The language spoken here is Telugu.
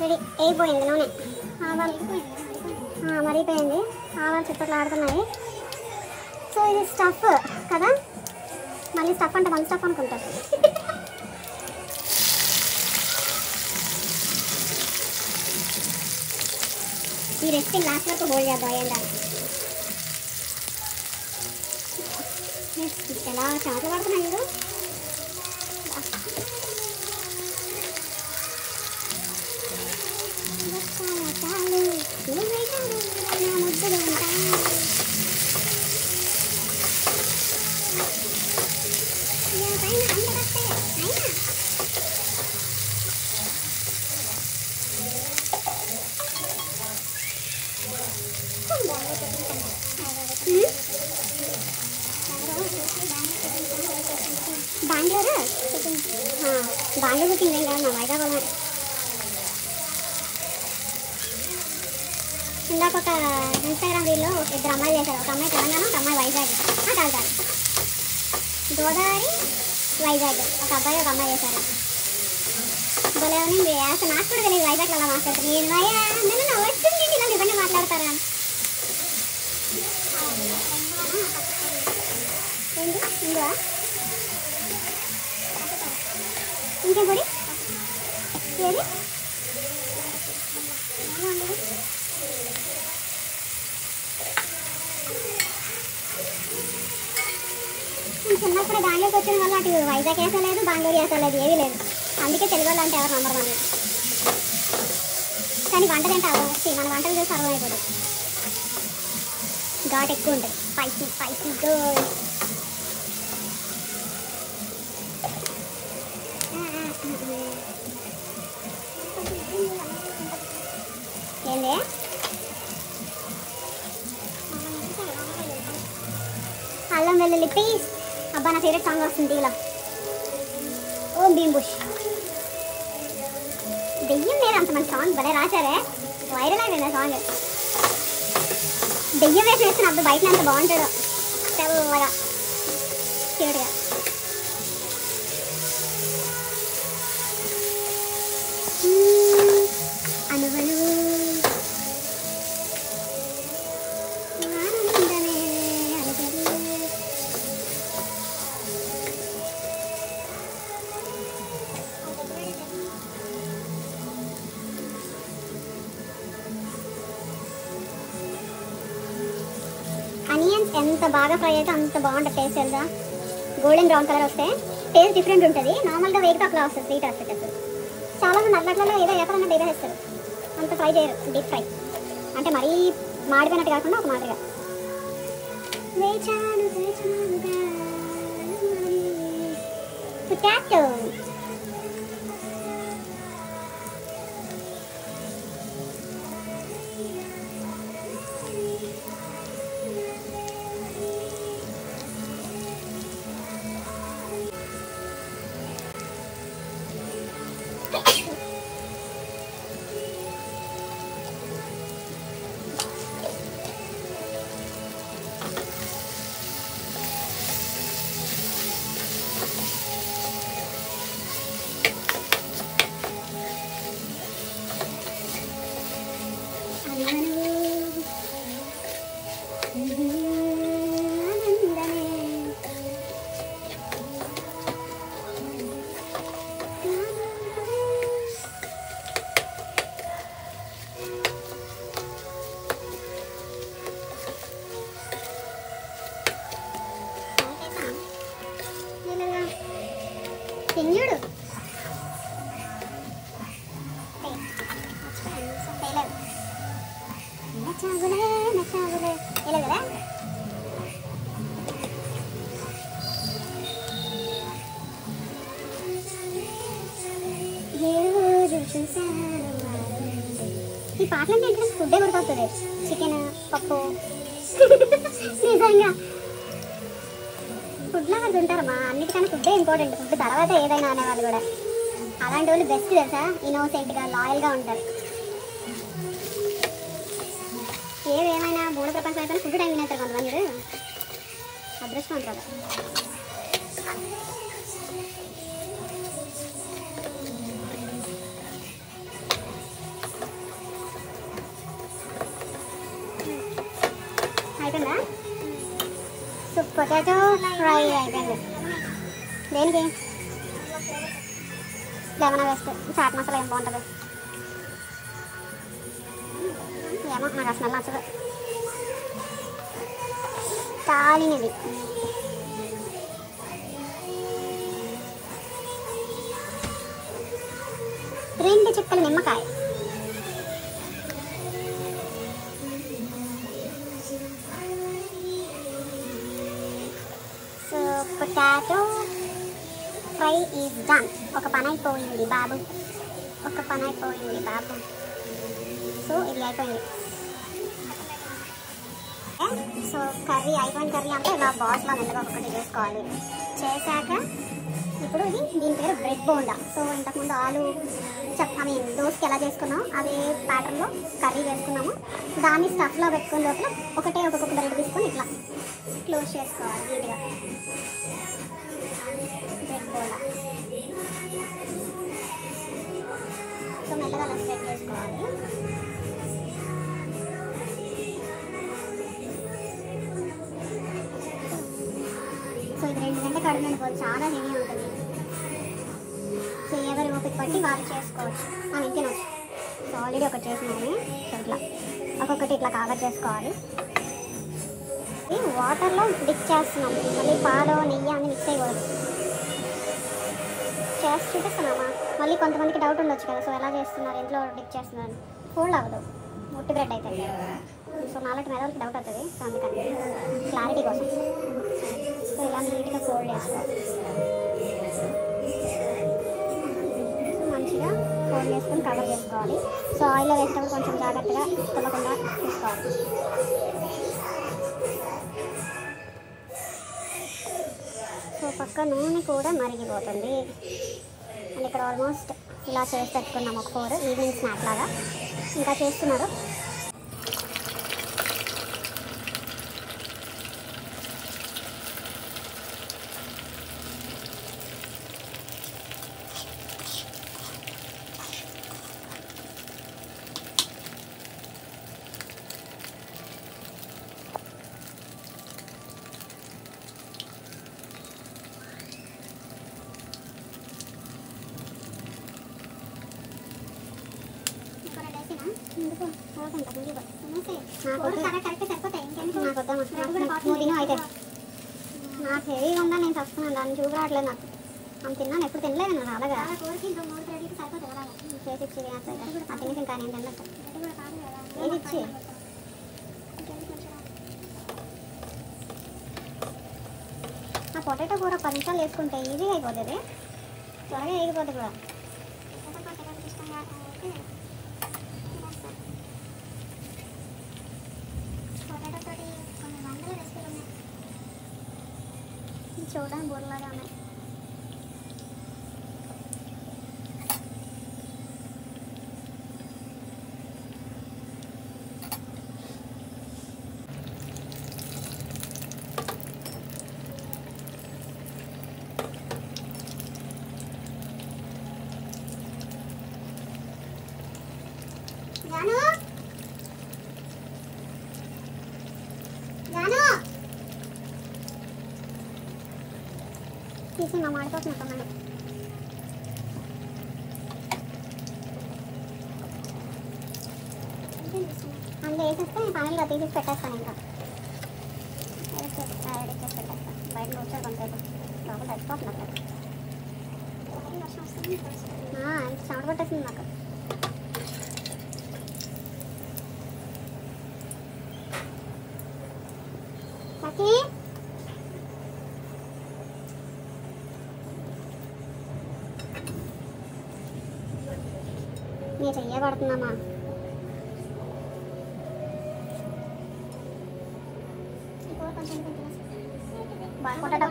రెడీ అయిపోయింది నూనె. ఆవాలు మరిగిపోయింది, ఆవాలు చుట్టట్లు ఆడుతున్నాయి. సో ఇది స్టఫ్ కదా, మళ్ళీ స్టఫ్ అంటే మన స్టఫ్ అనుకుంటారు. ఈ రెసిపీ లాస్ట్ వరకు హోల్డ్ చేద్దాం. అయ్యిందా ఎలా చాట్లు పడుతున్నాయి మీరు. ముద్దులు ఉంటాయి. బెంగళూరు కుకింగ్ ఏం కాదు, నా వైజాగ్ వాళ్ళ. ఇందాక ఒక ఇన్స్టాగ్రామ్ రీల్లో 2 అమ్మాయిలు చేశారు. ఒక అమ్మాయి తెలంగాణ, ఒక అమ్మాయి వైజాగ్. కాదు గోదావరి వైజాగ్. ఒక అబ్బాయి ఒక అమ్మాయి చేశారు. భలే ఉంది. అసలు నాకు కూడా తెలియదు వైజాగ్లో అలా మాట్లాడుతుంది. నేను నన్ను వచ్చింది ఇలా నిజంగా మాట్లాడతారా. ఏంటి ఇందువా ఇంకేం పొడి ఏది చిన్నప్పుడు బెంగళూరుకి వచ్చిన వల్ల అటు వైజాగ్ వేసలేదు, బెంగళూరు వేసలేదు, ఏమీ లేదు. అందుకే తెలుగు వాళ్ళు అంటే ఎవరు నంబర్ 1. కానీ వంట తింటే మన వంటలు చూసి అర్థమైపోతుంది. ఘాట్ ఎక్కువ ఉంటుంది. Spicy girl. ఏంటి అల్లం వెల్లుల్లి పేస్ట్. అబ్బా నా ఫేవరెట్ సాంగ్ వస్తుంది టీవీలో. ఓం భీమ్ బుష్. దెయ్యం లేదు అంత మంచి సాంగ్ భలే రాశారే, వైరల్ అయిపోయింది ఆ సాంగ్. దెయ్యం వేసి వేస్తున్నప్పుడు బయట అంత బాగుంటాడు, తెల్లగా క్యూట్గా. అనువను అనియన్స్ ఎంత బాగా ఫ్రై అయితే అంత బాగుంటుంది టేస్ట్. తెలుసా, గోల్డెన్ బ్రౌన్ కలర్ వస్తే టేస్ట్ డిఫరెంట్ ఉంటుంది. నార్మల్గా వేగితే అట్లా వస్తుంది, స్వీట్ వస్తుంది. అసలు చాలా మంది అట్లట్లలో ఏదో వేపాలన్నట్టు ఏదో వేస్తారు, అంత ఫ్రై చేయరు. డీప్ ఫ్రై అంటే మరీ మాడిపోయినట్టు కాకుండా ఒక మాదిరిగా. పొటాటో తిన్నుడు ఇలా కదా. ఈ పాటలంటే ఇంట్రెస్ట్ ఫుడ్డే గుర్తొస్తుంది. చికెన్, పప్పు. నిజంగా ఫుడ్ లవర్స్ ఉంటారమ్మా, అన్నిటికన్నా ఫుడ్డే ఇంపార్టెంట్. ఫుడ్ తర్వాత ఏదైనా అనేవాళ్ళు కూడా. అలాంటి వాళ్ళు బెస్ట్ తెలుసా, ఇన్నోసెంట్గా లాయల్గా ఉంటారు. ఏమైనా మూడు ప్రపంచం అయిపోయినా ఫుడ్ టైం వినేస్తారు కొంతమంది. అదృష్టం అంటారు. అయిపోయిందా? సో పొటాటో ఫ్రై అయిపోయింది. దేనికి లెమన్ వేస్తే చాట్ మసాలా ఏం బాగుంటుంది ఏమో, నాకు అసలు నచ్చదు. కాలినది. రెండు చుక్కల నిమ్మకాయ. So potato fry is done. ఒక పని అయిపోయింది బాబు, ఒక పని అయిపోయింది బాబు. సో ఇది అయిపోయింది. సో కర్రీ అయిపోయిన కర్రీ అంటే ఇలా బాల్స్లో మెల్లగా ఒకటి చేసుకోవాలి. చేశాక ఇప్పుడు ఇది దీని పేరు బ్రెడ్ బోండా. సో ఇంతకుముందు ఆలు దోసకి ఎలా చేసుకున్నాం అదే ప్యాటర్న్లో కర్రీ చేసుకున్నాము. దాన్ని స్టఫ్లో పెట్టుకుని లోపల ఒక్కొక్క బ్రెడ్ తీసుకొని ఇట్లా క్లోజ్ చేసుకోవాలి నీట్గా. బ్రెడ్ బోండా. సో మెల్లగా అలా స్ప్రెడ్ చేసుకోవాలి. సో ఇది 2 గంటల కడుపు నిండిపోతుంది, చాలా హెవీ ఉంటుంది. సో ఎవరి ఓపిక పట్టి వాళ్ళు చేసుకోవచ్చు, మనం తినవచ్చు. సో ఆల్రెడీ ఒకటి చేసినాము. సో ఇట్లా ఒక్కొక్కటి ఇట్లా కవర్ చేసుకోవాలి. ఇది వాటర్లో డిప్ చేస్తున్నాం, మళ్ళీ పాలు నెయ్యి అన్ని మిక్స్ అయ్యకూడదు. చేసి చూపిస్తున్నామా? మళ్ళీ కొంతమందికి డౌట్ ఉండొచ్చు కదా, సో ఎలా చేస్తున్నారు, ఎంట్లో డిప్ చేస్తున్నారు. ఫోల్డ్ అవ్వదు, ముట్టి బ్రెడ్ అయితే. సో నాలుగు మీద వాళ్ళకి డౌట్ అవుతుంది. సో అందుకని క్లారిటీ కోసం సో ఇలా నీట్గా ఫోల్డ్ చేసుకోవాలి. సో మంచిగా ఫోల్డ్ చేసుకొని కవర్ చేసుకోవాలి. సో ఆయిల్లో వేసేటప్పుడు కొంచెం జాగ్రత్తగా తప్పకుండా చూసుకోవాలి. సో పక్క నూనె కూడా మరిగిపోతుంది. అండ్ ఇక్కడ ఆల్మోస్ట్ ఇలా చేసి పెట్టుకున్నాం ఒక 4 ఈవినింగ్ స్నాక్ లాగా. ఇంకా చేస్తున్నారు. నాకు హెవీగా ఉందా, నేను చస్తున్నాను. దాన్ని చూపు రావట్లేదు నాకు. ఆమె తిన్నాను, ఎప్పుడు తినలేదు నేను. అలాగా చేసి ఇచ్చి తినేసి ఇంకా నేను తినలేదు. ఏది ఇచ్చి ఆ పొటాటో కూర 10 నిమిషాలు వేసుకుంటే ఈజీగా అయిపోతుంది, త్వరగా వేగిపోతుంది కూడా. చూడడానికి బోర్లాగా ఉన్నాయి. జాను జాను తీసి మా మాడిపోతున్నా. అందులో వేసేస్తే ఫైనల్గా తీసి పెట్టేస్తాను. ఇంకా పెట్టేస్తాను. బయట వచ్చారు కొంతసేపు లోపల చచ్చిపోతున్నారు. చెమట పట్టేసింది నాకు. సఖీ నేను చెయ్యబడుతున్నామా? పొటాటో